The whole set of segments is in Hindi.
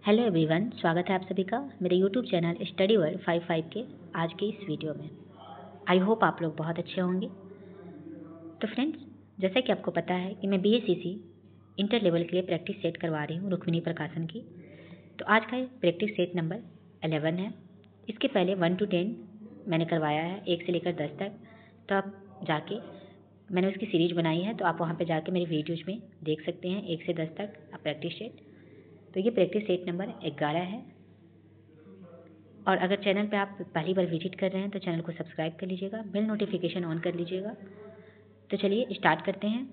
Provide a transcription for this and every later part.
हेलो एवरीवन, स्वागत है आप सभी का मेरे यूट्यूब चैनल स्टडी वर्ल्ड 55 के आज के इस वीडियो में। आई होप आप लोग बहुत अच्छे होंगे। तो फ्रेंड्स, जैसा कि आपको पता है कि मैं BACC इंटर लेवल के लिए प्रैक्टिस सेट करवा रही हूँ रुक्मिणी प्रकाशन की। तो आज का प्रैक्टिस सेट नंबर 11 है। इसके पहले 1 to 10 मैंने करवाया है, 1 से लेकर 10 तक। तो आप जाके मैंने उसकी सीरीज बनाई है, तो आप वहाँ पर जाके मेरी वीडियोज़ में देख सकते हैं 1 से 10 तक आप प्रैक्टिस सेट। तो ये प्रैक्टिस सेट नंबर 11 है। और अगर चैनल पे आप पहली बार विजिट कर रहे हैं तो चैनल को सब्सक्राइब कर लीजिएगा, बेल नोटिफिकेशन ऑन कर लीजिएगा। तो चलिए स्टार्ट करते हैं।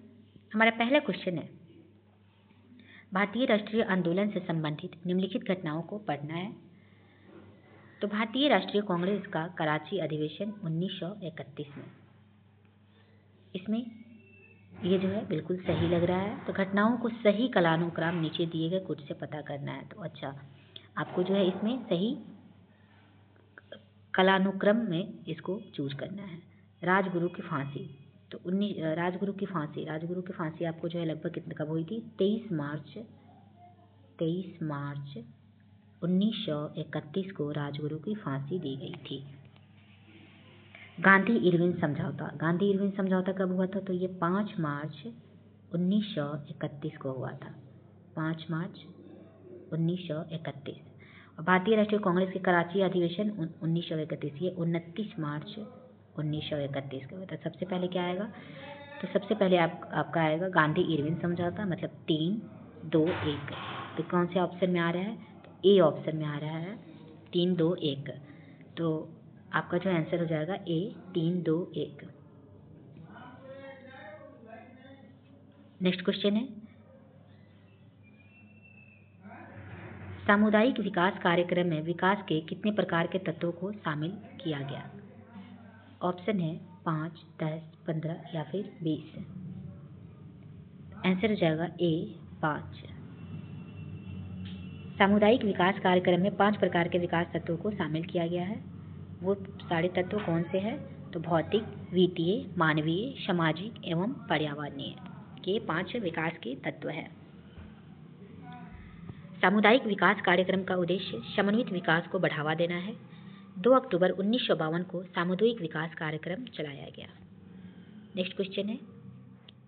हमारा पहला क्वेश्चन है, भारतीय राष्ट्रीय आंदोलन से संबंधित निम्नलिखित घटनाओं को पढ़ना है। तो भारतीय राष्ट्रीय कांग्रेस का कराची अधिवेशन 1931 में, इसमें ये जो है बिल्कुल सही लग रहा है। तो घटनाओं को सही कालानुक्रम नीचे दिए गए कुछ से पता करना है। तो अच्छा, आपको जो है इसमें सही कालानुक्रम में इसको चूज करना है। राजगुरु की फांसी, तो राजगुरु की फांसी आपको जो है लगभग कब हुई थी? 23 मार्च 1931 को राजगुरु की फांसी दी गई थी। गांधी इरविन समझौता कब हुआ था? तो ये 5 मार्च 1931 को हुआ था। 5 मार्च 1931। और भारतीय राष्ट्रीय कांग्रेस के कराची अधिवेशन 1931, ये 29 मार्च 1931 का हुआ था। सबसे पहले क्या आएगा? तो सबसे पहले आपका आएगा गांधी इरविन समझौता, मतलब 3-2-1। तो कौन से ऑप्शन में आ रहा है? तो ए ऑप्शन में आ रहा है, 3-2-1। तो आपका जो आंसर हो जाएगा ए, 3-2-1। नेक्स्ट क्वेश्चन है, सामुदायिक विकास कार्यक्रम में विकास के कितने प्रकार के तत्वों को शामिल किया गया? ऑप्शन है 5, 10, 15 या फिर 20। आंसर हो जाएगा ए, 5। सामुदायिक विकास कार्यक्रम में 5 प्रकार के विकास तत्वों को शामिल किया गया है। वो सारे तत्व कौन से हैं? तो भौतिक, वित्तीय, मानवीय, सामाजिक एवं पर्यावरणीय के 5 विकास के तत्व हैं। सामुदायिक विकास कार्यक्रम का उद्देश्य समन्वित विकास को बढ़ावा देना है। 2 अक्टूबर 1952 को सामुदायिक विकास कार्यक्रम चलाया गया। नेक्स्ट क्वेश्चन है,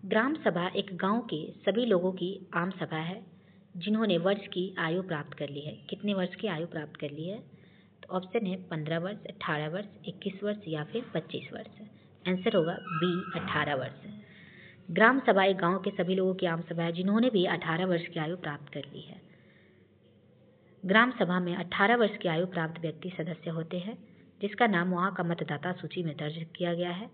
ग्राम सभा एक गांव के सभी लोगों की आम सभा है जिन्होंने वर्ष की आयु प्राप्त कर ली है। कितने वर्ष की आयु प्राप्त कर ली है? तो ऑप्शन है 15 वर्ष, 18 वर्ष, 21 वर्ष या फिर 25 वर्ष। आंसर होगा बी, 18 वर्ष। ग्राम सभा एक गांव के सभी लोगों की आम सभा है जिन्होंने भी 18 वर्ष की आयु प्राप्त कर ली है। ग्राम सभा में 18 वर्ष की आयु प्राप्त व्यक्ति सदस्य होते हैं, जिसका नाम वहां का मतदाता सूची में दर्ज किया गया है।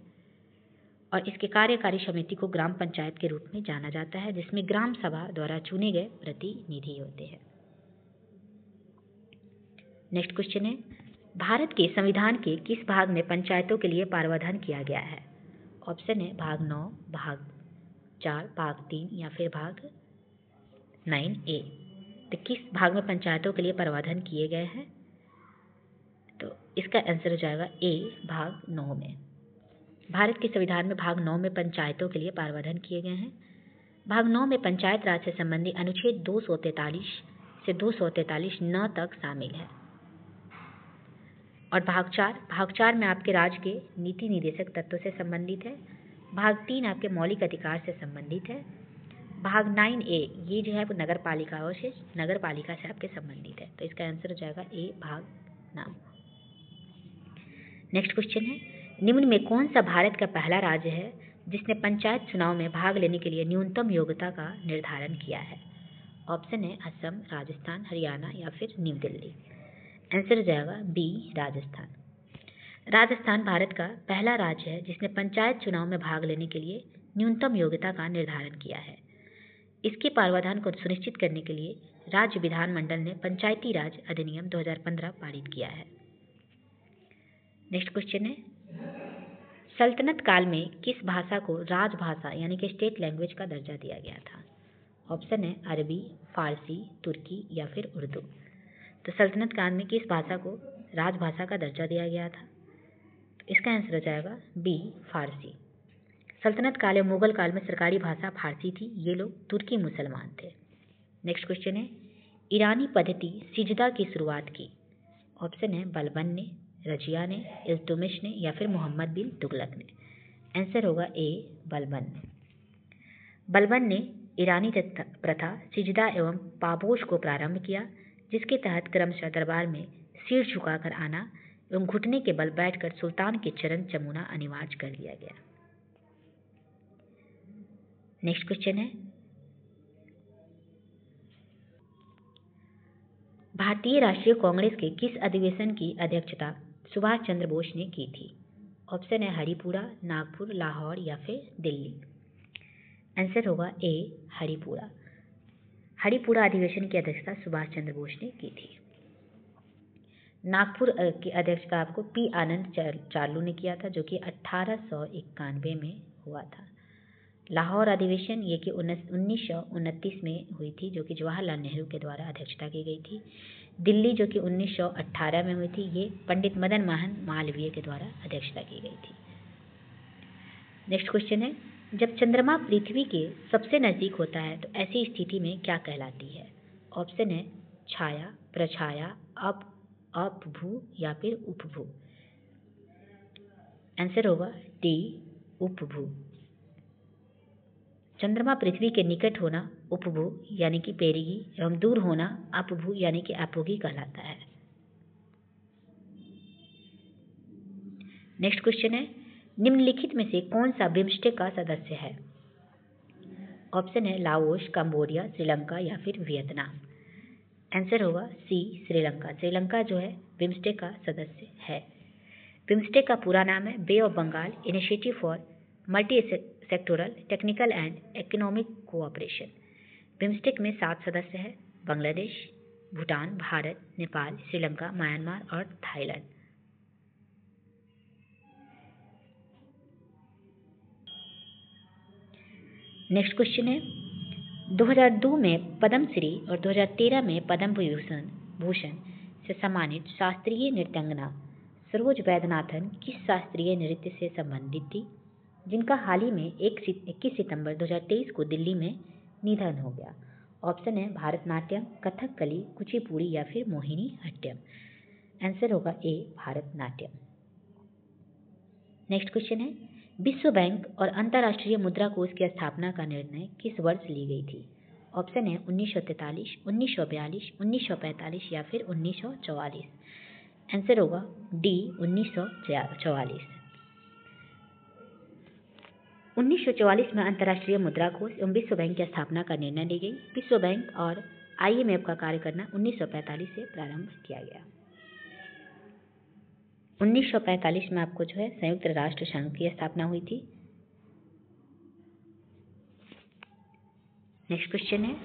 और इसके कार्यकारी समिति को ग्राम पंचायत के रूप में जाना जाता है, जिसमें ग्राम सभा द्वारा चुने गए प्रतिनिधि होते हैं। नेक्स्ट क्वेश्चन है, भारत के संविधान के किस भाग में पंचायतों के लिए प्रावधान किया गया है? ऑप्शन है भाग 9, भाग 4, भाग 3 या फिर भाग 9A। तो किस भाग में पंचायतों के लिए प्रावधान किए गए हैं? तो इसका आंसर हो जाएगा ए, भाग 9 में। भारत के संविधान में भाग 9 में पंचायतों के लिए प्रावधान किए गए हैं। भाग 9 में पंचायत राज से संबंधित अनुच्छेद 243 से 243 न तक शामिल है। और भाग 4 में आपके राज्य के नीति निर्देशक तत्वों से संबंधित है। भाग 3 आपके मौलिक अधिकार से संबंधित है। भाग 9A ये जो है नगर पालिकाओं से, नगर पालिका से आपके संबंधित है। तो इसका आंसर हो जाएगा ए, भाग 9। नेक्स्ट क्वेश्चन है, निम्न में कौन सा भारत का पहला राज्य है जिसने पंचायत चुनाव में भाग लेने के लिए न्यूनतम योग्यता का निर्धारण किया है? ऑप्शन है असम, राजस्थान, हरियाणा या फिर न्यू दिल्ली। आंसर हो जाएगा बी, राजस्थान। राजस्थान भारत का पहला राज्य है जिसने पंचायत चुनाव में भाग लेने के लिए न्यूनतम योग्यता का निर्धारण किया है। इसके प्रावधान को सुनिश्चित करने के लिए राज्य विधानमंडल ने पंचायती राज अधिनियम 2015 पारित किया है। नेक्स्ट क्वेश्चन है, सल्तनत काल में किस भाषा को राजभाषा यानी कि स्टेट लैंग्वेज का दर्जा दिया गया था? ऑप्शन है अरबी, फारसी, तुर्की या फिर उर्दू। तो सल्तनत काल में किस भाषा को राजभाषा का दर्जा दिया गया था? तो इसका आंसर हो जाएगा बी, फारसी। सल्तनत काल या मुगल काल में सरकारी भाषा फारसी थी। ये लोग तुर्की मुसलमान थे। नेक्स्ट क्वेश्चन है, ईरानी पद्धति सिजदा की शुरुआत की? ऑप्शन है बलबन ने, रजिया ने, इल्तुतमिश ने या फिर मोहम्मद बिन तुगलक ने। आंसर होगा ए बलबन ने। बलबन ने ईरानी प्रथा सिजदा एवं पापोश को प्रारंभ किया, जिसके तहत क्रमशः दरबार में सिर झुकाकर आना एवं घुटने के बल बैठकर सुल्तान के चरण चूमना अनिवार्य कर दिया गया। नेक्स्ट क्वेश्चन है, भारतीय राष्ट्रीय कांग्रेस के किस अधिवेशन की अध्यक्षता सुभाष चंद्र बोस ने की थी? ऑप्शन है हरिपुरा, नागपुर, लाहौर या फिर दिल्ली। आंसर होगा ए हरिपुरा। हरिपुरा अधिवेशन की अध्यक्षता सुभाष चंद्र बोस ने की थी। नागपुर की अध्यक्षता आपको पी आनंद चार्लू ने किया था, जो कि 1891 में हुआ था। लाहौर अधिवेशन ये कि 1929 में हुई थी, जो कि जवाहरलाल नेहरू के द्वारा अध्यक्षता की गई थी। दिल्ली जो कि 1918 में हुई थी, ये पंडित मदन मोहन मालवीय के द्वारा अध्यक्षता की गई थी। नेक्स्ट क्वेश्चन है, जब चंद्रमा पृथ्वी के सबसे नजदीक होता है तो ऐसी स्थिति में क्या कहलाती है? ऑप्शन है छाया, प्रछाया, अपभू या फिर उपभू। आंसर होगा डी उपभू। चंद्रमा पृथ्वी के निकट होना उपभू यानी कि पेरिगी एवं दूर होना अपभू यानी कि अपोगी कहलाता है। नेक्स्ट क्वेश्चन है, निम्नलिखित में से कौन सा बिम्स्टेक का सदस्य है? ऑप्शन है लाओस, कंबोडिया, श्रीलंका या फिर वियतनाम। आंसर होगा सी श्रीलंका। श्रीलंका जो है बिम्स्टेक का सदस्य है। बिम्स्टेक का पूरा नाम है bay of Bengal initiative for multi sectoral technical and economic cooperation. BIMSTEC में 7 सदस्य हैं, बांग्लादेश, भूटान, भारत, नेपाल, श्रीलंका, म्यांमार और थाईलैंड। नेक्स्ट क्वेश्चन है, 2002 में पद्मश्री और 2013 में पद्म भूषण से सम्मानित शास्त्रीय नृत्यांगना सरोज वैद्यनाथन किस शास्त्रीय नृत्य से संबंधित थी, जिनका हाल ही में 21 सितंबर 2023 को दिल्ली में निधन हो गया? ऑप्शन है भारतनाट्यम, कथकली, कुचिपुड़ी या फिर मोहिनी अट्टम। आंसर होगा ए भारतनाट्यम। नेक्स्ट क्वेश्चन है, विश्व बैंक और अंतर्राष्ट्रीय मुद्रा कोष की स्थापना का निर्णय किस वर्ष ली गई थी? ऑप्शन है 1943, 1942, 1945 या फिर 1944। आंसर होगा डी 1944। 1944 में अंतर्राष्ट्रीय मुद्रा कोष एवं विश्व बैंक की स्थापना का निर्णय ली गई। विश्व बैंक और IMF का कार्य करना 1945 से प्रारंभ किया गया। 1945 में आपको जो है संयुक्त राष्ट्र संघ की स्थापना हुई थी। नेक्स्ट क्वेश्चन है,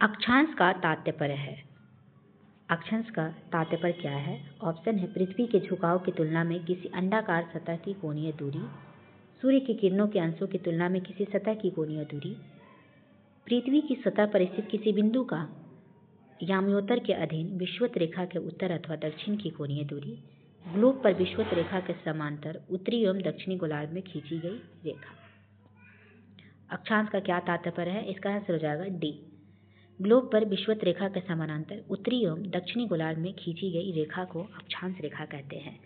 अक्षांश का तात्पर्य है। अक्षांश का तात्पर्य क्या है? ऑप्शन है पृथ्वी के झुकाव की तुलना में किसी अंडाकार सतह की कोणीय दूरी, सूर्य की किरणों के अंशों की तुलना में किसी सतह की कोणीय दूरी, पृथ्वी की सतह पर स्थित किसी बिंदु का याम्योत्तर के अधीन विषुवत रेखा के उत्तर अथवा दक्षिण की कोणीय दूरी, ग्लोब पर विषुवत रेखा के समांतर उत्तरी एवं दक्षिणी गोलार्ध में खींची गई रेखा। अक्षांश का क्या तात्पर्य है? इसका आंसर हो जाएगा डी। ग्लोब पर विषुवत रेखा के समानांतर उत्तरी एवं दक्षिणी गोलार्ध में खींची गई रेखा को अक्षांश रेखा कहते हैं,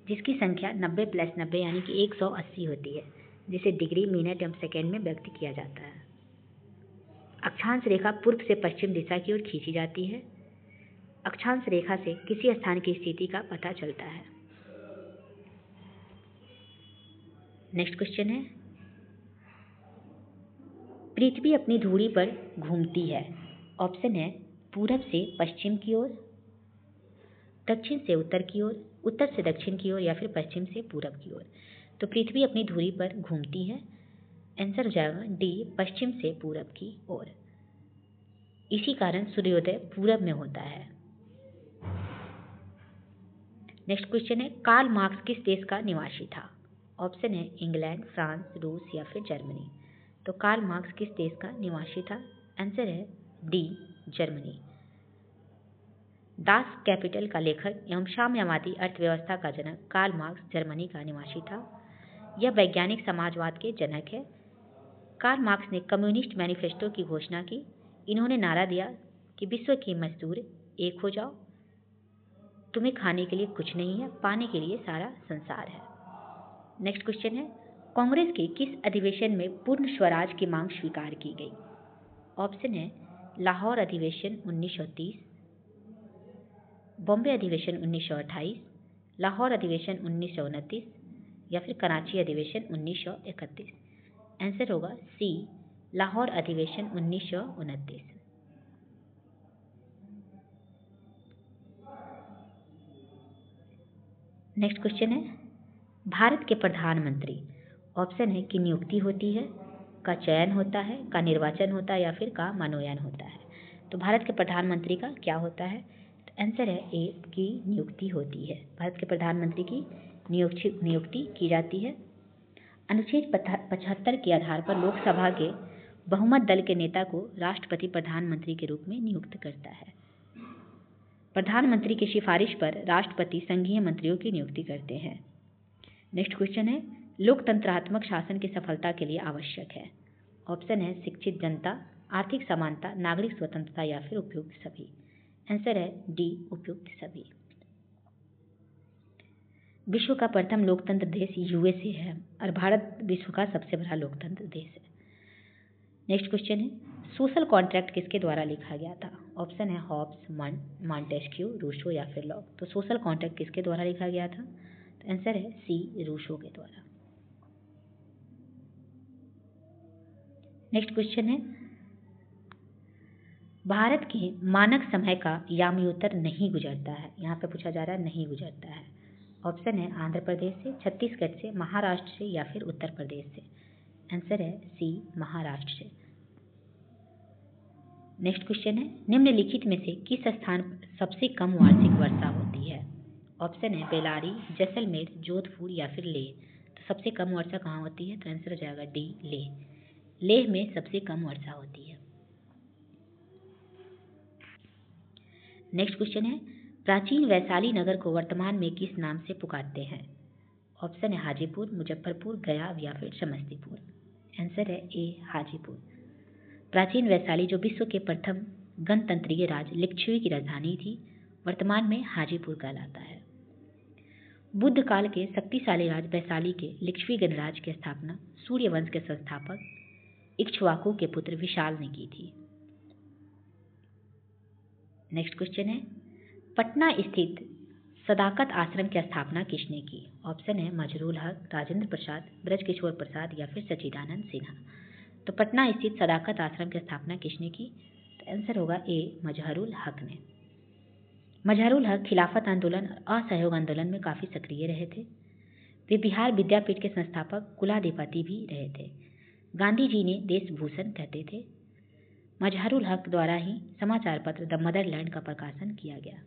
जिसकी संख्या 90 + 90 यानी कि 180 होती है, जिसे डिग्री, मिनट एवं सेकेंड में व्यक्त किया जाता है। अक्षांश रेखा पूर्व से पश्चिम दिशा की ओर खींची जाती है। अक्षांश रेखा से किसी स्थान की स्थिति का पता चलता है। नेक्स्ट क्वेश्चन है, पृथ्वी अपनी धुरी पर घूमती है। ऑप्शन है पूरब से पश्चिम की ओर, दक्षिण से उत्तर की ओर, उत्तर से दक्षिण की ओर या फिर पश्चिम से पूरब की ओर। तो पृथ्वी अपनी धुरी पर घूमती है। आंसर हो जाएगा डी पश्चिम से पूरब की ओर। इसी कारण सूर्योदय पूरब में होता है। नेक्स्ट क्वेश्चन है, कार्ल मार्क्स किस देश का निवासी था? ऑप्शन है इंग्लैंड, फ्रांस, रूस या फिर जर्मनी। तो कार्ल मार्क्स किस देश का निवासी था? आंसर है डी जर्मनी। दास कैपिटल का लेखक एवं साम्यवादी अर्थव्यवस्था का जनक कार्ल मार्क्स जर्मनी का निवासी था। यह वैज्ञानिक समाजवाद के जनक है। कार्ल मार्क्स ने कम्युनिस्ट मैनिफेस्टो की घोषणा की। इन्होंने नारा दिया कि विश्व के मजदूर एक हो जाओ, तुम्हें खाने के लिए कुछ नहीं है, पाने के लिए सारा संसार है। नेक्स्ट क्वेश्चन है, कांग्रेस के किस अधिवेशन में पूर्ण स्वराज की मांग स्वीकार की गई? ऑप्शन है लाहौर अधिवेशन 1930, बॉम्बे अधिवेशन 1928, लाहौर अधिवेशन 1929 या फिर कराची अधिवेशन 1931। आंसर होगा सी, लाहौर अधिवेशन 1929। नेक्स्ट क्वेश्चन है, भारत के प्रधानमंत्री, ऑप्शन है कि नियुक्ति होती है, का चयन होता है, का निर्वाचन होता है या फिर का मनोनयन होता है। तो भारत के प्रधानमंत्री का क्या होता है? तो आंसर है ए की नियुक्ति होती है। भारत के प्रधानमंत्री की नियुक्ति की जाती है। अनुच्छेद 75 के आधार पर लोकसभा के बहुमत दल के नेता को राष्ट्रपति प्रधानमंत्री के रूप में नियुक्त करता है। प्रधानमंत्री की सिफारिश पर राष्ट्रपति संघीय मंत्रियों की नियुक्ति करते हैं। नेक्स्ट क्वेश्चन है, लोकतंत्रात्मक शासन की सफलता के लिए आवश्यक है। ऑप्शन है शिक्षित जनता, आर्थिक समानता, नागरिक स्वतंत्रता या फिर उपयुक्त सभी। आंसर है डी, उपयुक्त सभी। विश्व का प्रथम लोकतंत्र देश यूएसए है और भारत विश्व का सबसे बड़ा लोकतंत्र देश है। नेक्स्ट क्वेश्चन है, सोशल कॉन्ट्रैक्ट किसके द्वारा लिखा गया था? ऑप्शन है हॉब्स, मॉन्टेस्क्यू, रूसो या फिर लॉक। तो सोशल कॉन्ट्रैक्ट किसके द्वारा लिखा गया था? तो आंसर है सी, रूसो के द्वारा। नेक्स्ट क्वेश्चन है, भारत के मानक समय का यामयोत्तर नहीं गुजरता है। यहाँ पे पूछा जा रहा है नहीं गुजरता है। ऑप्शन है आंध्र प्रदेश से, छत्तीसगढ़ से, महाराष्ट्र से या फिर उत्तर प्रदेश से। आंसर है सी, महाराष्ट्र से। नेक्स्ट क्वेश्चन है, निम्नलिखित में से किस स्थान पर सबसे कम वार्षिक वर्षा होती है? ऑप्शन है बेलारी, जैसलमेर, जोधपुर या फिर लेह। तो सबसे कम वर्षा कहाँ होती है? तो आंसर हो जाएगा डी, लेह। लेह में सबसे कम वर्षा होती है। नेक्स्ट क्वेश्चन है, प्राचीन वैशाली नगर को वर्तमान में किस नाम से पुकारते हैं? ऑप्शन है हाजीपुर, मुजफ्फरपुर, गया या फिर समस्तीपुर। आंसर है ए, हाजीपुर। प्राचीन वैशाली जो विश्व के प्रथम गणतंत्रीय राज्य लिच्छवी की राजधानी थी, वर्तमान में हाजीपुर कहलाता है। बुद्ध काल के शक्तिशाली राज वैशाली के लिच्छवी गणराज्य की स्थापना सूर्य वंश के संस्थापक इक्ष्वाकु के पुत्र विशाल ने की थी। नेक्स्ट क्वेश्चन है, पटना स्थित सदाकत आश्रम की स्थापना किसने की? ऑप्शन है मजहरूल हक, राजेंद्र प्रसाद, ब्रजकिशोर प्रसाद या फिर सच्चिदानंद सिन्हा। तो पटना स्थित सदाकत आश्रम की स्थापना किसने की? तो आंसर होगा ए, मजहरूल हक ने। मजहरूल हक खिलाफत आंदोलन और असहयोग आंदोलन में काफ़ी सक्रिय रहे थे। वे बिहार विद्यापीठ के संस्थापक कुलाधिपति भी रहे थे। गांधी जी ने देश भूषण कहते थे। मजहरूल हक द्वारा ही समाचार पत्र द मदरलैंड का प्रकाशन किया गया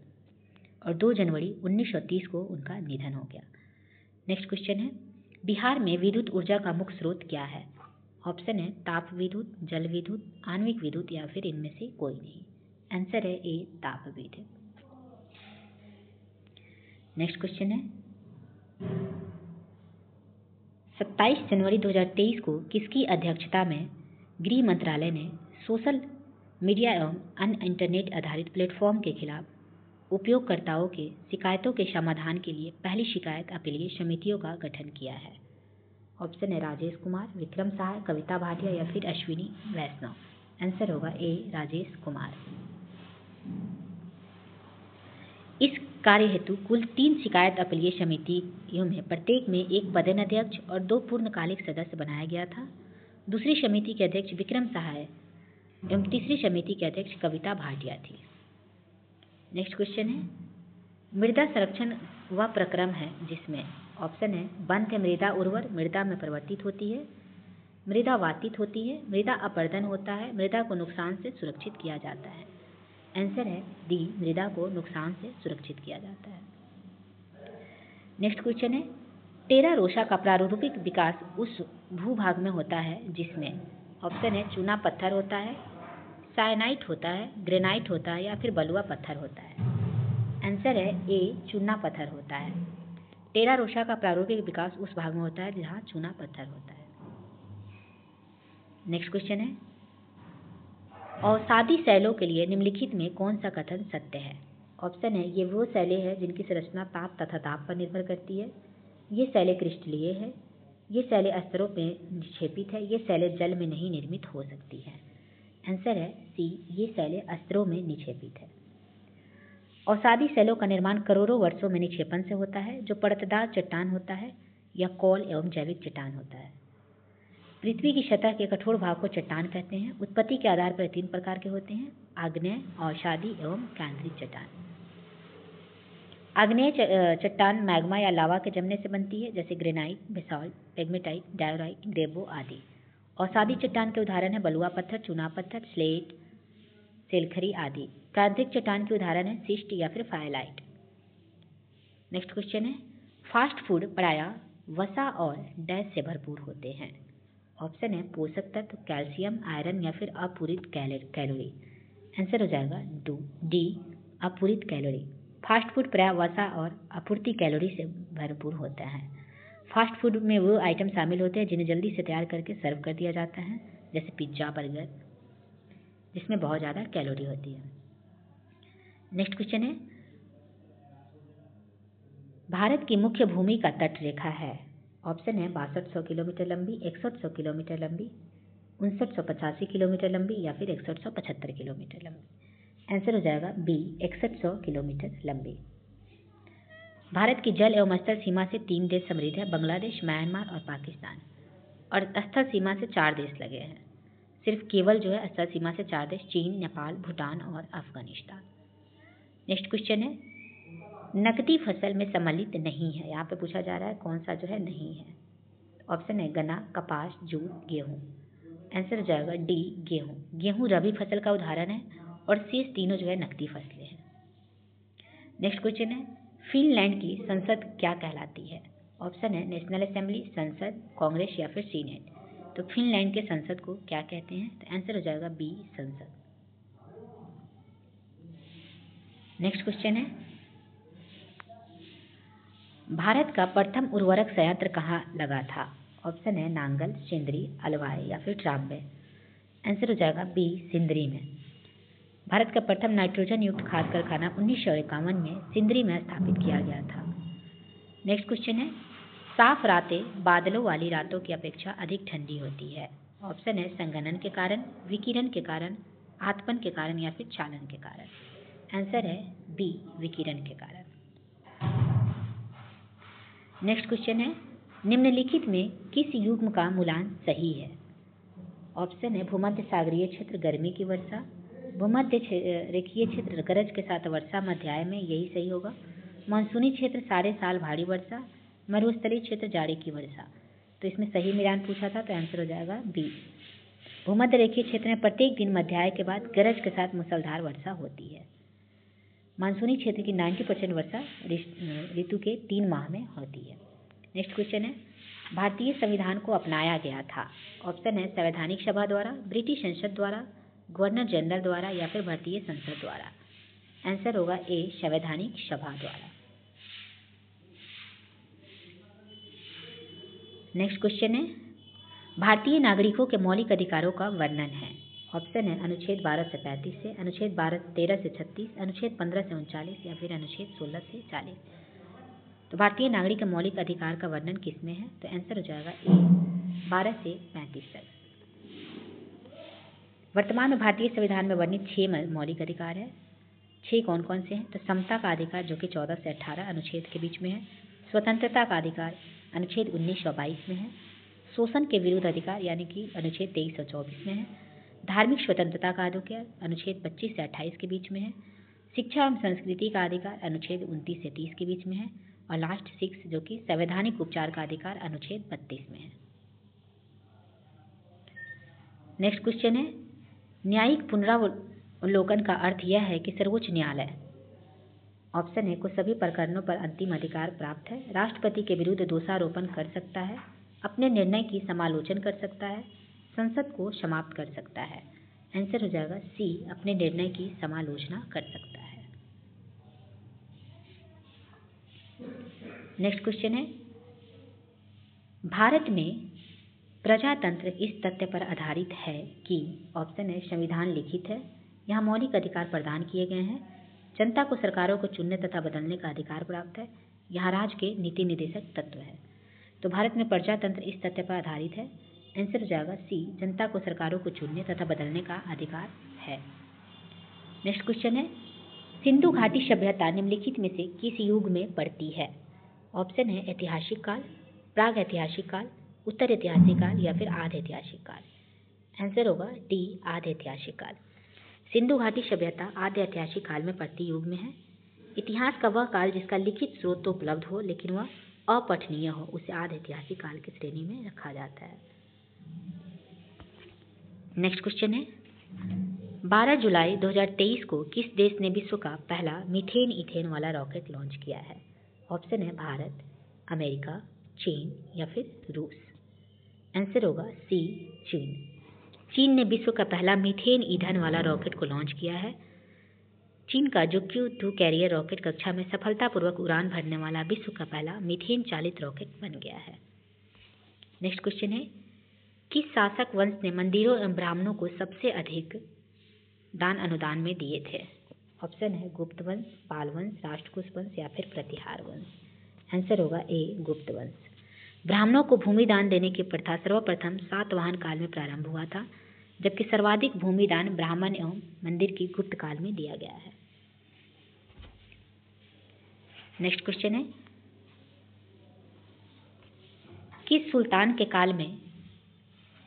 और 2 जनवरी 1930 को उनका निधन हो गया। नेक्स्ट क्वेश्चन है, बिहार में विद्युत ऊर्जा का मुख्य स्रोत क्या है? ऑप्शन है ताप विद्युत, जल विद्युत, आणविक विद्युत या फिर इनमें से कोई नहीं। आंसर है ए, ताप विद्युत। नेक्स्ट क्वेश्चन है, 27 जनवरी 2023 को किसकी अध्यक्षता में गृह मंत्रालय ने सोशल मीडिया एवं अन्य इंटरनेट आधारित प्लेटफॉर्म के खिलाफ उपयोगकर्ताओं के शिकायतों के समाधान के लिए पहली शिकायत अपीलीय समितियों का गठन किया है? ऑप्शन है राजेश कुमार, विक्रम सहाय, कविता भाटिया या फिर अश्विनी वैष्णव। आंसर होगा ए, राजेश कुमार। इस कार्य हेतु कुल 3 शिकायत अपीलीय समितियों में प्रत्येक में एक पदेनाध्यक्ष और 2 पूर्णकालिक सदस्य बनाया गया था। दूसरी समिति के अध्यक्ष विक्रम सहाय एवं तीसरी समिति के अध्यक्ष कविता भाटिया थी। नेक्स्ट क्वेश्चन है, मृदा संरक्षण वह प्रक्रम है जिसमें ऑप्शन है बंध मृदा उर्वर मृदा में परिवर्तित होती है, मृदा वातित होती है, मृदा अपर्दन होता है, मृदा को नुकसान से सुरक्षित किया जाता है। आंसर है डी, मृदा को नुकसान से सुरक्षित किया जाता है। नेक्स्ट क्वेश्चन है, टेरा रोसा का प्रारूपिक विकास उस भूभाग में होता है जिसमें ऑप्शन है चूना पत्थर होता है, साइनाइट होता है, ग्रेनाइट होता है या फिर बलुआ पत्थर होता है। आंसर है ए, चूना पत्थर होता है। टेरा रोसा का प्रारूपिक विकास उस भाग में होता है जहाँ चूना पत्थर होता है। नेक्स्ट क्वेश्चन है, अवसादी शैलों के लिए निम्नलिखित में कौन सा कथन सत्य है? ऑप्शन है, ये वो शैलें हैं जिनकी संरचना ताप तथा दाब पर निर्भर करती है। ये शैलें क्रिस्टलीय है। ये शैलें स्तरों में निक्षेपित है। ये शैलें जल में नहीं निर्मित हो सकती है। आंसर है सी, ये शैलें स्तरों में निक्षेपित है। अवसादी शैलों का निर्माण करोड़ों वर्षों में निक्षेपण से होता है, जो परतदार चट्टान होता है या कौल एवं जैविक चट्टान होता है। पृथ्वी की सतह के कठोर भाग को चट्टान कहते हैं। उत्पत्ति के आधार पर 3 प्रकार के होते हैं, आग्नेय, अवसादी एवं केंद्रित चट्टान। आग्नेय चट्टान मैग्मा या लावा के जमने से बनती है, जैसे ग्रेनाइट, बेसाल्ट, पेग्मेटाइट, डायोराइट, ग्रेवो आदि। अवसादी चट्टान के उदाहरण है बलुआ पत्थर, चूना पत्थर, स्लेट, सेलखरी आदि। केंद्रित चट्टान के उदाहरण है सिस्ट या फिर फायलाइट। नेक्स्ट क्वेश्चन है, फास्ट फूड प्रायः वसा और डैश से भरपूर होते हैं। ऑप्शन है, पोषक तत्व, कैल्शियम, आयरन या फिर अपूरित कैलोरी। आंसर हो जाएगा डी, अपूरित कैलोरी। फास्ट फूड प्रायः वसा और अपूर्ति कैलोरी से भरपूर होता है। फास्ट फूड में वो आइटम शामिल होते हैं जिन्हें जल्दी से तैयार करके सर्व कर दिया जाता है, जैसे पिज्ज़ा, बर्गर, जिसमें बहुत ज़्यादा कैलोरी होती है। नेक्स्ट क्वेश्चन है, भारत की मुख्य भूमि का तट रेखा है। ऑप्शन है, 6200 किलोमीटर लंबी, 6100 किलोमीटर लंबी, 5985 किलोमीटर लंबी या फिर 6175 किलोमीटर लंबी। आंसर हो जाएगा बी, 6100 किलोमीटर लंबी। भारत की जल एवं स्थल सीमा से 3 देश समृद्ध है, बांग्लादेश, म्यांमार और पाकिस्तान। और स्थल सीमा से 4 देश लगे हैं। सिर्फ केवल जो है स्थल सीमा से 4 देश, चीन, नेपाल, भूटान और अफगानिस्तान। नेक्स्ट क्वेश्चन है, नकदी फसल में सम्मिलित नहीं है। यहाँ पे पूछा जा रहा है कौन सा जो है नहीं है। ऑप्शन है, गन्ना, कपास, जूट, गेहूँ। आंसर हो जाएगा डी, गेहूँ। गेहूँ रबी फसल का उदाहरण है और शेष तीनों जो है नकदी फसलें हैं। नेक्स्ट क्वेश्चन है, फिनलैंड की संसद क्या कहलाती है? ऑप्शन है, नेशनल असेंबली, संसद, कांग्रेस या फिर सीनेट। तो फिनलैंड के संसद को क्या कहते हैं? तो आंसर हो जाएगा बी, संसद। नेक्स्ट क्वेश्चन है, भारत का प्रथम उर्वरक संयंत्र कहाँ लगा था? ऑप्शन है, नांगल, सिंदरी, अलवाय या फिर ट्राम्बे। आंसर हो जाएगा बी, सिंदरी में। भारत का प्रथम नाइट्रोजन युक्त खाद कारखाना 1951 में सिंदरी में स्थापित किया गया था। नेक्स्ट क्वेश्चन है, साफ रातें बादलों वाली रातों की अपेक्षा अधिक ठंडी होती है। ऑप्शन है, संघनन के कारण, विकिरण के कारण, आतपन के कारण या फिर चालन के कारण। आंसर है बी, विकिरण के कारण। नेक्स्ट क्वेश्चन है, निम्नलिखित में किस युग्म का मूलांक सही है? ऑप्शन है, भूमध्य सागरीय क्षेत्र गर्मी की वर्षा, भूमध्य रेखीय क्षेत्र गरज के साथ वर्षा, मध्याय में यही सही होगा। मानसूनी क्षेत्र सारे साल भारी वर्षा, मरुस्थलीय क्षेत्र जाड़े की वर्षा। तो इसमें सही मिलान पूछा था तो आंसर हो जाएगा बी। भूमध्य रेखीय क्षेत्र में प्रत्येक दिन मध्याय के बाद गरज के साथ मूसलाधार वर्षा होती है। मानसूनी क्षेत्र की 90% वर्षा ऋतु के 3 माह में होती है। नेक्स्ट क्वेश्चन है, भारतीय संविधान को अपनाया गया था। ऑप्शन है, संवैधानिक सभा द्वारा, ब्रिटिश संसद द्वारा, गवर्नर जनरल द्वारा या फिर भारतीय संसद द्वारा। आंसर होगा ए, संवैधानिक सभा द्वारा। नेक्स्ट क्वेश्चन है, भारतीय नागरिकों के मौलिक अधिकारों का वर्णन है। ऑप्शन है, अनुच्छेद 12 से 35 से, अनुच्छेद 13 से 36, अनुच्छेद 15 से 39 या फिर अनुच्छेद 16 से 40। तो भारतीय नागरिक के मौलिक अधिकार का वर्णन किसमें है? तो आंसर हो जाएगा ए, 12 से 35 तक। वर्तमान में भारतीय संविधान में वर्णित 6 मौलिक अधिकार है। 6 कौन कौन से हैं? तो समता का अधिकार जो कि 14 से 18 अनुच्छेद के बीच में है। स्वतंत्रता का अधिकार अनुच्छेद 19 और 22 में है। शोषण के विरुद्ध अधिकार यानी कि अनुच्छेद 23 और 24 में है। धार्मिक स्वतंत्रता का अधिकार अनुच्छेद 25 से 28 के बीच में है। शिक्षा एवं संस्कृति का अधिकार अनुच्छेद 29 से 30 के बीच में है। और लास्ट 6 जो कि संवैधानिक उपचार का अधिकार अनुच्छेद 32 में है। नेक्स्ट क्वेश्चन है, न्यायिक पुनरावलोकन का अर्थ यह है कि सर्वोच्च न्यायालय। ऑप्शन है, को सभी प्रकरणों पर अंतिम अधिकार प्राप्त है, राष्ट्रपति के विरुद्ध दोषारोपण कर सकता है, अपने निर्णय की समालोचना कर सकता है, संसद को समाप्त कर सकता है। आंसर हो जाएगा सी, अपने निर्णय की समालोचना कर सकता है। नेक्स्ट क्वेश्चन है, भारत में प्रजातंत्र इस तथ्य पर आधारित है कि ऑप्शन है संविधान लिखित है, यहाँ मौलिक अधिकार प्रदान किए गए हैं, जनता को सरकारों को चुनने तथा बदलने का अधिकार प्राप्त है, यहाँ राज्य के नीति निर्देशक तत्व है। तो भारत में प्रजातंत्र इस तथ्य पर आधारित है, आंसर हो जाएगा सी, जनता को सरकारों को चुनने तथा बदलने का अधिकार है। नेक्स्ट क्वेश्चन है, सिंधु घाटी सभ्यता निम्नलिखित में से किस युग में पड़ती है? ऑप्शन है ऐतिहासिक काल, प्राग ऐतिहासिक काल, उत्तर ऐतिहासिक काल या फिर आध ऐतिहासिक काल। आंसर होगा डी, आध ऐतिहासिक काल। सिंधु घाटी सभ्यता आद्य ऐतिहासिक काल में पड़ती युग में है। इतिहास का वह काल जिसका लिखित स्रोत तो उपलब्ध हो लेकिन वह अपठनीय हो, उसे आद्य ऐतिहासिक काल की श्रेणी में रखा जाता है। नेक्स्ट क्वेश्चन है, 12 जुलाई 2023 को किस देश ने विश्व का पहला मीथेन ईथेन वाला रॉकेट लॉन्च किया है? ऑप्शन है भारत, अमेरिका, चीन या फिर रूस। आंसर होगा सी, चीन। चीन ने विश्व का पहला मीथेन ईंधन वाला रॉकेट को लॉन्च किया है। चीन का जो Q2 कैरियर रॉकेट कक्षा में सफलतापूर्वक उड़ान भरने वाला विश्व का पहला मीथेन चालित रॉकेट बन गया है। नेक्स्ट क्वेश्चन है, किस शासक वंश ने मंदिरों एवं ब्राह्मणों को सबसे अधिक दान अनुदान में दिए थे? ऑप्शन है गुप्त वंश, पाल वंश, राष्ट्रकूट वंश या फिर प्रतिहार वंश। आंसर होगा ए, गुप्त वंश। ब्राह्मणों को भूमि दान देने की प्रथा सर्वप्रथम सातवाहन काल में प्रारंभ हुआ था, जबकि सर्वाधिक भूमि दान ब्राह्मण एवं मंदिर की गुप्त काल में दिया गया है। नेक्स्ट क्वेश्चन है, किस सुल्तान के काल में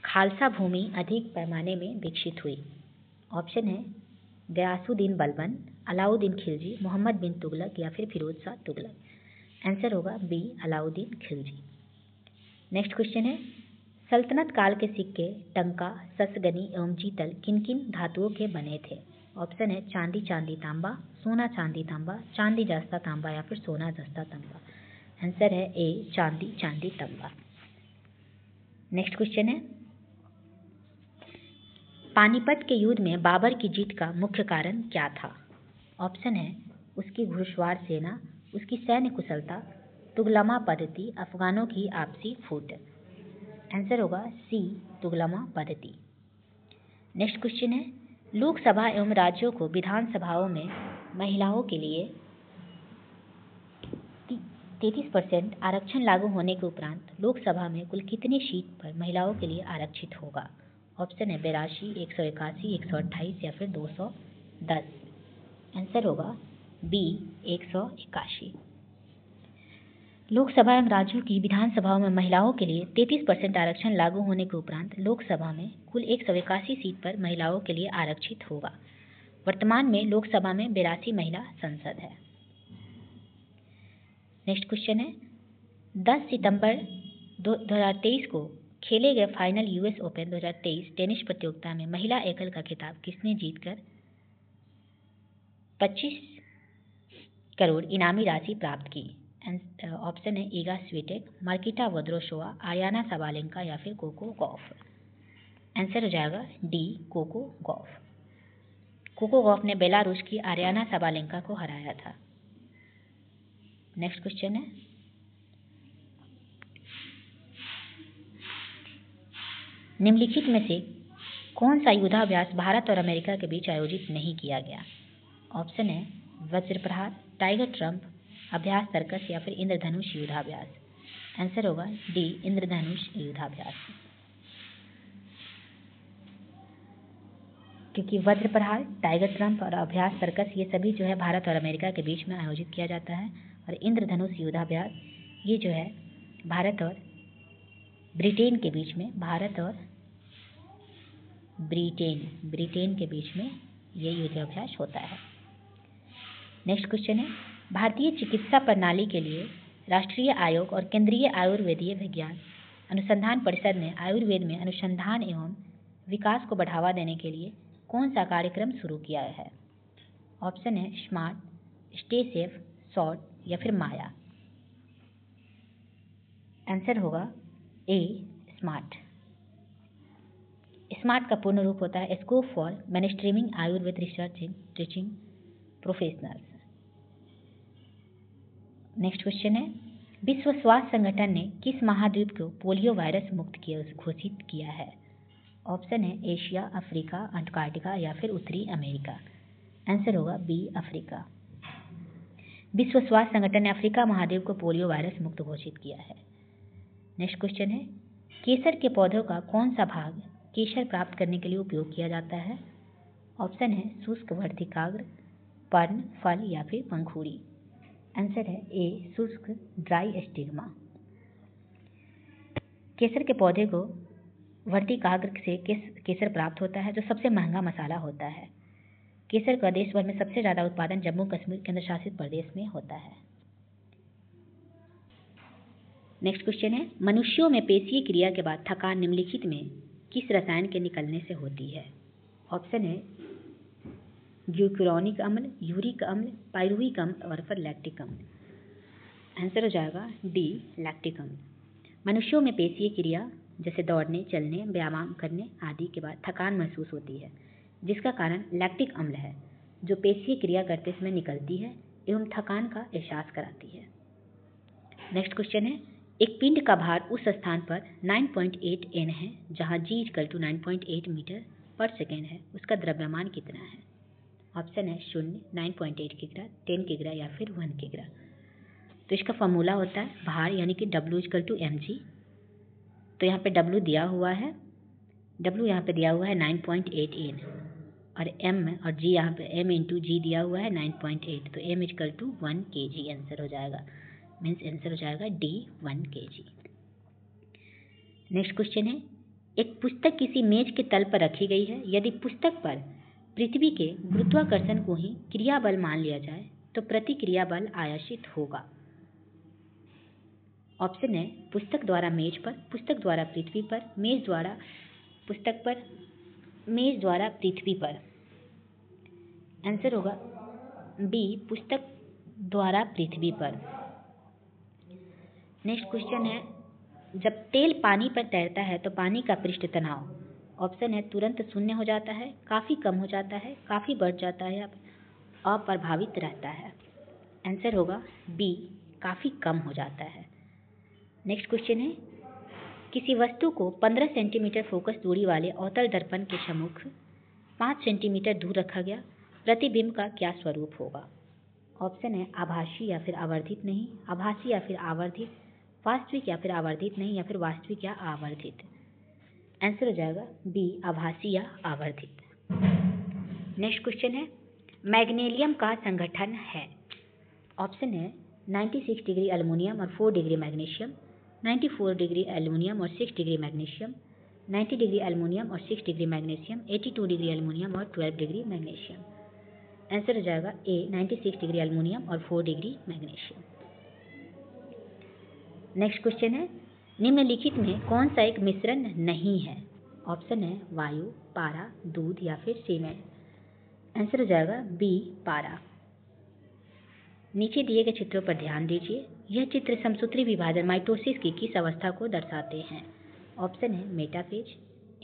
खालसा भूमि अधिक पैमाने में विकसित हुई? ऑप्शन है गयासुद्दीन बलबन, अलाउद्दीन खिलजी, मोहम्मद बिन तुगलक या फिर फिरोज शाह तुगलक। आंसर होगा B, Alauddin Khilji. Next question है, सल्तनत काल के सिक्के टंका, ससगनी एवं जीतल किन किन धातुओं के बने थे? ऑप्शन है चांदी चांदी तांबा, सोना चांदी तांबा, चांदी जस्ता तांबा या फिर सोना जस्ता तांबा। आंसर है ए, चांदी चांदी तांबा। नेक्स्ट क्वेश्चन है, पानीपत के युद्ध में बाबर की जीत का मुख्य कारण क्या था? ऑप्शन है उसकी घुड़सवार सेना, उसकी सैन्य कुशलता, तुगलमा पद्धति, अफगानों की आपसी फूट। आंसर होगा सी, तुगलमा पद्धति। नेक्स्ट क्वेश्चन है, लोकसभा एवं राज्यों को विधानसभाओं में महिलाओं के लिए 33% आरक्षण लागू होने के उपरांत लोकसभा में कुल कितनी सीट पर महिलाओं के लिए आरक्षित होगा? ऑप्शन है 82, 181, 128 या फिर 210। आंसर होगा बी, 181। लोकसभा एवं राज्यों की विधानसभाओं में महिलाओं के लिए 33% आरक्षण लागू होने के उपरांत लोकसभा में कुल 181 सीट पर महिलाओं के लिए आरक्षित होगा। वर्तमान में लोकसभा में 82 महिला संसद है। नेक्स्ट क्वेश्चन है, 10 सितंबर 2023 को खेले गए फाइनल US ओपन 2023 टेनिस प्रतियोगिता में महिला एकल का खिताब किसने जीतकर 25 करोड़ इनामी राशि प्राप्त की? ऑप्शन है ईगा स्वीटेक, मार्किटा वोद्रोशोवा, आयाना साबालेंका या फिर कोको गॉफ। आंसर हो जाएगा D, Coco Gauff. Coco Gauff ने बेलारूस की आर्याना साबालेंका को हराया था। नेक्स्ट क्वेश्चन है, निम्नलिखित में से कौन सा युद्धाभ्यास भारत और अमेरिका के बीच आयोजित नहीं किया गया? ऑप्शन है वज्र प्रहार, टाइगर ट्रम्प अभ्यास सर्कस या फिर इंद्रधनुष युद्धाभ्यास। आंसर होगा डी, इंद्रधनुष युद्धाभ्यास। क्योंकि वज्र प्रहार, टाइगर ट्रम्प और अभ्यास सर्कस ये सभी जो है भारत और अमेरिका के बीच में आयोजित किया जाता है, और इंद्रधनुष युद्धाभ्यास ये जो है भारत और ब्रिटेन के बीच में, भारत और ब्रिटेन के बीच में ये युद्धाभ्यास होता है। नेक्स्ट क्वेश्चन है, भारतीय चिकित्सा प्रणाली के लिए राष्ट्रीय आयोग और केंद्रीय आयुर्वेदीय विज्ञान अनुसंधान परिषद ने आयुर्वेद में अनुसंधान एवं विकास को बढ़ावा देने के लिए कौन सा कार्यक्रम शुरू किया है? ऑप्शन है स्मार्ट, स्टे सेफ, शॉर्ट या फिर माया। आंसर होगा ए, स्मार्ट। स्मार्ट का पूर्ण रूप होता है scope for mainstreaming Ayurveda research in teaching professionals. Next question है, विश्व स्वास्थ्य संगठन ने किस महाद्वीप को पोलियो वायरस मुक्त घोषित किया है? ऑप्शन है एशिया, अफ्रीका, अंटार्कटिका या फिर उत्तरी अमेरिका। आंसर होगा बी, अफ्रीका। विश्व स्वास्थ्य संगठन ने अफ्रीका महाद्वीप को पोलियो वायरस मुक्त घोषित किया है। नेक्स्ट क्वेश्चन है, केसर के पौधों का कौन सा भाग केसर प्राप्त करने के लिए उपयोग किया जाता है? ऑप्शन है शुष्क वर्तिकाग्र, पर्ण, फल या फिर पंखुड़ी। आंसर है ए, शुष्क ड्राई स्टिग्मा। केसर के पौधे को वर्तिकाग्र से केसर प्राप्त होता है, जो सबसे महंगा मसाला होता है। केसर का देश भर में सबसे ज़्यादा उत्पादन जम्मू कश्मीर केंद्र शासित प्रदेश में होता है। नेक्स्ट क्वेश्चन है, मनुष्यों में पेशीय क्रिया के बाद थकान निम्नलिखित में किस रसायन के निकलने से होती है? ऑप्शन है ग्लूकुरोनिक अम्ल, यूरिक अम्ल, पायरुविक अम्ल और फिर लैक्टिक अम्ल। आंसर हो जाएगा डी, लैक्टिक अम्ल। मनुष्यों में पेशीय क्रिया जैसे दौड़ने, चलने, व्यायाम करने आदि के बाद थकान महसूस होती है, जिसका कारण लैक्टिक अम्ल है, जो पेशीय क्रिया करते समय निकलती है एवं थकान का एहसास कराती है। नेक्स्ट क्वेश्चन है, एक पिंड का भार उस स्थान पर 9.8 N है जहां G = 9.8 मीटर पर सेकेंड है, उसका द्रव्यमान कितना है? ऑप्शन है 0, 9.8 किग्रा, 10 किग्रा या फिर 1 किग्रा। तो इसका फॉर्मूला होता है भार यानी कि W = mg। तो यहाँ पे W दिया हुआ है, W यहाँ पे दिया हुआ है 9.8 N और M और G यहाँ पे M × G दिया हुआ है 9.8, तो M = 1 kg आंसर हो जाएगा। मीन्स आंसर हो जाएगा D, 1 kg। नेक्स्ट क्वेश्चन है, एक पुस्तक किसी मेज के तल पर रखी गई है, यदि पुस्तक पर पृथ्वी के गुरुत्वाकर्षण को ही क्रिया बल मान लिया जाए तो प्रतिक्रिया बल आयासित होगा। ऑप्शन है पुस्तक द्वारा मेज पर, पुस्तक द्वारा पृथ्वी पर, मेज द्वारा पुस्तक पर, मेज द्वारा पृथ्वी पर। आंसर होगा बी, पुस्तक द्वारा पृथ्वी पर। नेक्स्ट क्वेश्चन है, जब तेल पानी पर तैरता है तो पानी का पृष्ठ तनाव, ऑप्शन है तुरंत शून्य हो जाता है, काफ़ी कम हो जाता है, काफ़ी बढ़ जाता है या अप्रभावित रहता है। आंसर होगा बी, काफ़ी कम हो जाता है। नेक्स्ट क्वेश्चन है, किसी वस्तु को 15 सेंटीमीटर फोकस दूरी वाले अवतल दर्पण के सम्मुख 5 सेंटीमीटर दूर रखा गया, प्रतिबिंब का क्या स्वरूप होगा? ऑप्शन है आभासी या फिर आवर्धित नहीं, आभासी या फिर आवर्धित, वास्तविक या फिर आवर्धित नहीं या फिर वास्तविक या आवर्धित। आंसर हो जाएगा बी, आभासी या आवर्धित। नेक्स्ट क्वेश्चन है, मैग्नीशियम का संगठन है। ऑप्शन है 96 डिग्री एल्युमिनियम और 4 डिग्री मैग्नीशियम, 94 डिग्री एल्युमिनियम और 6 डिग्री मैग्नीशियम, 90 डिग्री एल्युमिनियम और 6 डिग्री मैग्नीशियम, 82 डिग्री एल्युमिनियम और 12 डिग्री मैग्नीशियम। आंसर हो जाएगा ए, 96 डिग्री एल्युमिनियम और 4 डिग्री मैग्नीशियम। नेक्स्ट क्वेश्चन है, निम्नलिखित में कौन सा एक मिश्रण नहीं है? ऑप्शन है वायु, पारा, दूध या फिर सीमेंट। आंसर हो जाएगा बी, पारा। नीचे दिए गए चित्रों पर ध्यान दीजिए, यह चित्र समसूत्री विभाजन माइटोसिस की किस अवस्था को दर्शाते हैं? ऑप्शन है मेटाफेज,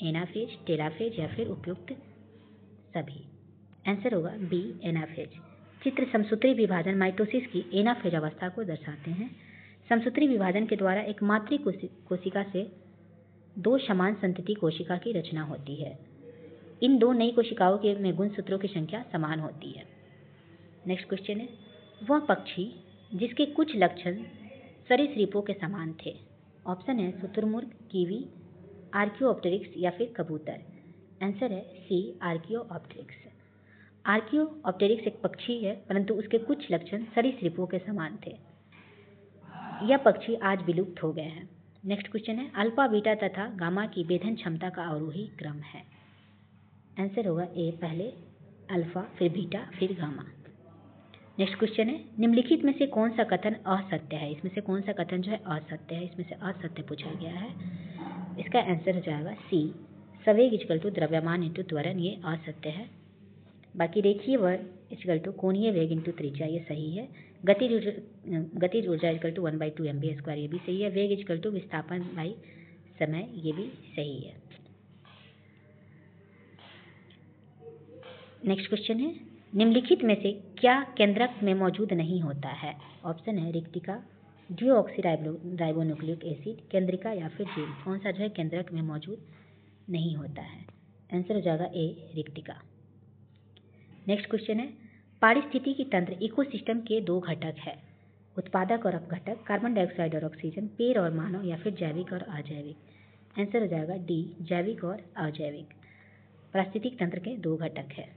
एनाफेज, टेलोफेज या फिर उपयुक्त सभी। आंसर होगा बी, एनाफेज। चित्र समसूत्री विभाजन माइटोसिस की एनाफेज अवस्था को दर्शाते हैं। समसूत्री विभाजन के द्वारा एक मातृ कोशिका से 2 समान संतति कोशिका की रचना होती है। इन 2 नई कोशिकाओं के में गुणसूत्रों की संख्या समान होती है। नेक्स्ट क्वेश्चन है, वह पक्षी जिसके कुछ लक्षण सरीसृपों के समान थे। ऑप्शन है शुतुरमुर्ग, कीवी, आर्कियोप्टेरिक्स या फिर कबूतर। आंसर है सी, आर्कियोप्टेरिक्स। आर्कियोप्टेरिक्स एक पक्षी है परंतु उसके कुछ लक्षण सरीसृपों के समान थे। यह पक्षी आज विलुप्त हो गए हैं। नेक्स्ट क्वेश्चन है, अल्फा, बीटा तथा गामा की भेदन क्षमता का अवरोही क्रम है। आंसर होगा ए, पहले अल्फा फिर बीटा फिर गामा। नेक्स्ट क्वेश्चन है, निम्नलिखित में से कौन सा कथन असत्य है? इसमें से कौन सा कथन जो है असत्य है? इसमें से असत्य पूछा गया है। इसका आंसर हो जाएगा सी, संवेग = द्रव्यमान × त्वरण, ये असत्य है। बाकी रेखीय बल = कोणीय वेग × त्रिज्या, ये सही है। गतिज ऊर्जा = 1/2 mv², ये भी सही है। वेग = विस्थापन बाई समय, ये भी सही है। नेक्स्ट क्वेश्चन है, निम्नलिखित में से क्या केंद्रक में मौजूद नहीं होता है? ऑप्शन है रिक्तिका, डिऑक्सी राइबोन्यूक्लिक एसिड, केंद्रिका या फिर जेल, कौन सा जो है केंद्रक में मौजूद नहीं होता है? आंसर हो जाएगा ए रिक्तिका। नेक्स्ट क्वेश्चन है, पारिस्थितिकी तंत्र इकोसिस्टम के दो घटक है, उत्पादक और अपघटक, कार्बन डाइऑक्साइड और ऑक्सीजन, पेड़ और मानव, या फिर जैविक और अजैविक। आंसर हो जाएगा डी जैविक और अजैविक। पारिस्थितिकी तंत्र के दो घटक है।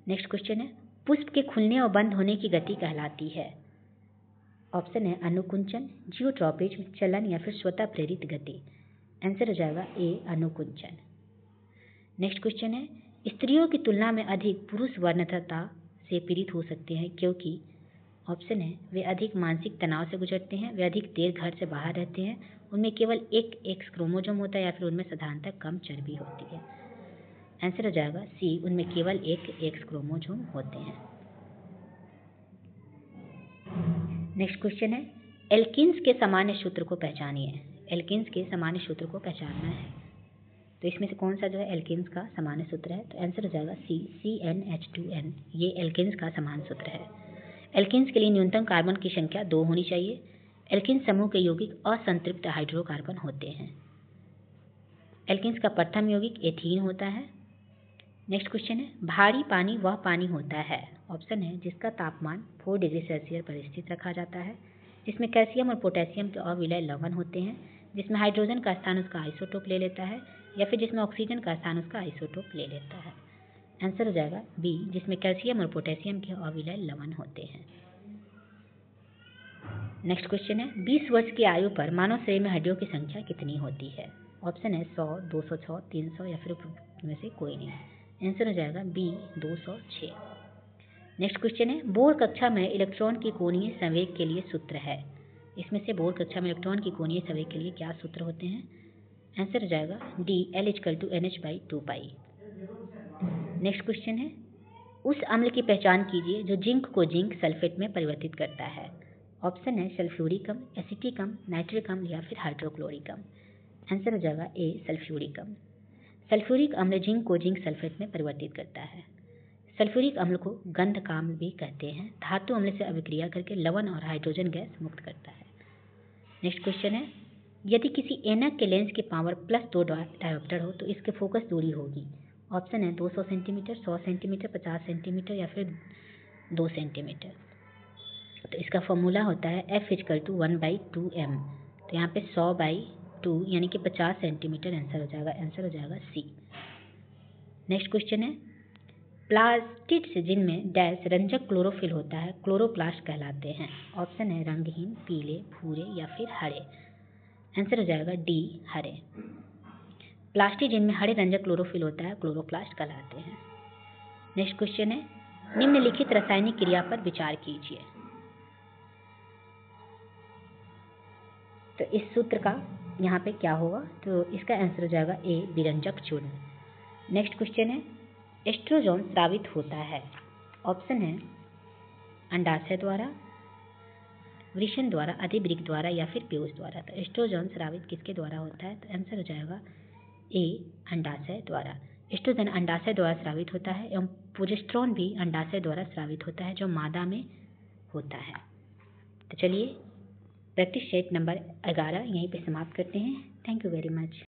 नेक्स्ट क्वेश्चन है, पुष्प के खुलने और बंद होने की गति कहलाती है? ऑप्शन है अनुकुंचन, जियोट्रॉपिज्म, चलन, या फिर स्वतः प्रेरित गति। आंसर हो जाएगा ए अनुकुंचन। नेक्स्ट क्वेश्चन है, स्त्रियों की तुलना में अधिक पुरुष वर्णतता से पीड़ित हो सकते हैं क्योंकि? ऑप्शन है वे अधिक मानसिक तनाव से गुजरते हैं, वे अधिक देर घर से बाहर रहते हैं, उनमें केवल एक एक्स क्रोमोसोम होता है, या फिर उनमें साधारणतः कम चर्बी होती है। आंसर हो जाएगा सी, उनमें केवल एक एक्स क्रोमोसोम होते हैं। नेक्स्ट क्वेश्चन है, एल्किन्स के सामान्य सूत्र को पहचानिए। एल्किन्स के सामान्य सूत्र को पहचानना है, तो इसमें से कौन सा जो है एल्किन्स का सामान्य सूत्र है? तो आंसर हो जाएगा सी CnH2n, ये एल्किन्स का सामान्य सूत्र है। एल्किन्स के लिए न्यूनतम कार्बन की संख्या 2 होनी चाहिए। एल्किन्स समूह के यौगिक असंतृप्त हाइड्रोकार्बन होते हैं। एल्किन्स का प्रथम यौगिक एथीन होता है। नेक्स्ट क्वेश्चन है, भारी पानी वह पानी होता है, ऑप्शन है जिसका तापमान 4 डिग्री सेल्सियस पर स्थित रखा जाता है, जिसमें कैल्शियम और पोटेशियम के अविलय लवण होते हैं, जिसमें हाइड्रोजन का स्थान उसका आइसोटोप ले लेता है, या फिर जिसमें ऑक्सीजन का स्थान उसका आइसोटोप ले लेता है। आंसर हो जाएगा बी, जिसमें कैल्शियम और पोटेशियम के अविलय लवण होते हैं। नेक्स्ट क्वेश्चन है, 20 वर्ष की आयु पर मानव शरीर में हड्डियों की संख्या कितनी होती है? ऑप्शन है 100, 206, 300, या फिर में से कोई नहीं। आंसर हो जाएगा बी 206। नेक्स्ट क्वेश्चन है, बोर कक्षा में इलेक्ट्रॉन की कोणीय संवेग के लिए सूत्र है। इसमें से बोर कक्षा में इलेक्ट्रॉन की कोणीय संवेग के लिए क्या सूत्र होते हैं? आंसर हो जाएगा डी L=NH/2π। नेक्स्ट क्वेश्चन है, उस अम्ल की पहचान कीजिए जो जिंक को जिंक सल्फेट में परिवर्तित करता है। ऑप्शन है सल्फ्यूरिक अम्ल, एसिटिक अम्ल, नाइट्रिक अम्ल, या फिर हाइड्रोक्लोरिक अम्ल। आंसर हो जाएगा ए सल्फ्यूरिक अम्ल। सल्फ्यूरिक अम्ल जिंक को जिंक सल्फेट में परिवर्तित करता है। सल्फ्यूरिक अम्ल को गंधक अम्ल भी कहते हैं, धातु अम्ल से अभिक्रिया करके लवण और हाइड्रोजन गैस मुक्त करता है। नेक्स्ट क्वेश्चन है, यदि किसी ऐनक के लेंस की पावर +2 डायोप्टर हो तो इसके फोकस दूरी होगी। ऑप्शन है 200 सेंटीमीटर, 100 सेंटीमीटर, 50 सेंटीमीटर, या फिर 2 सेंटीमीटर। तो इसका फॉर्मूला होता है F=1/2m। तो यहाँ पे 100/2 यानी कि 50 सेंटीमीटर आंसर हो जाएगा सी। नेक्स्ट क्वेश्चन है, प्लास्टिड्स जिनमें डैश रंजक क्लोरोफिल होता है क्लोरोप्लास्ट कहलाते हैं। ऑप्शन है रंगहीन, पीले, भूरे, या फिर हरे। आंसर हो जाएगा डी हरे। प्लास्टिक जिनमें हरे रंजक क्लोरोफिल होता है क्लोरोप्लास्ट कहलाते हैं। नेक्स्ट क्वेश्चन है, निम्नलिखित रासायनिक क्रिया पर विचार कीजिए। तो इस सूत्र का यहाँ पे क्या होगा? तो इसका आंसर हो जाएगा ए विरंजक चूर्ण। नेक्स्ट क्वेश्चन है, एस्ट्रोजन स्रावित होता है। ऑप्शन है अंडाशय द्वारा, वृषण द्वारा, अधिवृक्क द्वारा, या फिर पीयूष द्वारा। तो एस्ट्रोजन स्रावित किसके द्वारा होता है? तो आंसर हो जाएगा ए अंडाशय द्वारा। एस्ट्रोजन अंडाशय द्वारा स्रावित होता है एवं प्रोजेस्टेरोन भी अंडाशय द्वारा स्रावित होता है जो मादा में होता है। तो चलिए प्रैक्टिस सेट नंबर 11 यहीं पे समाप्त करते हैं। Thank you very much.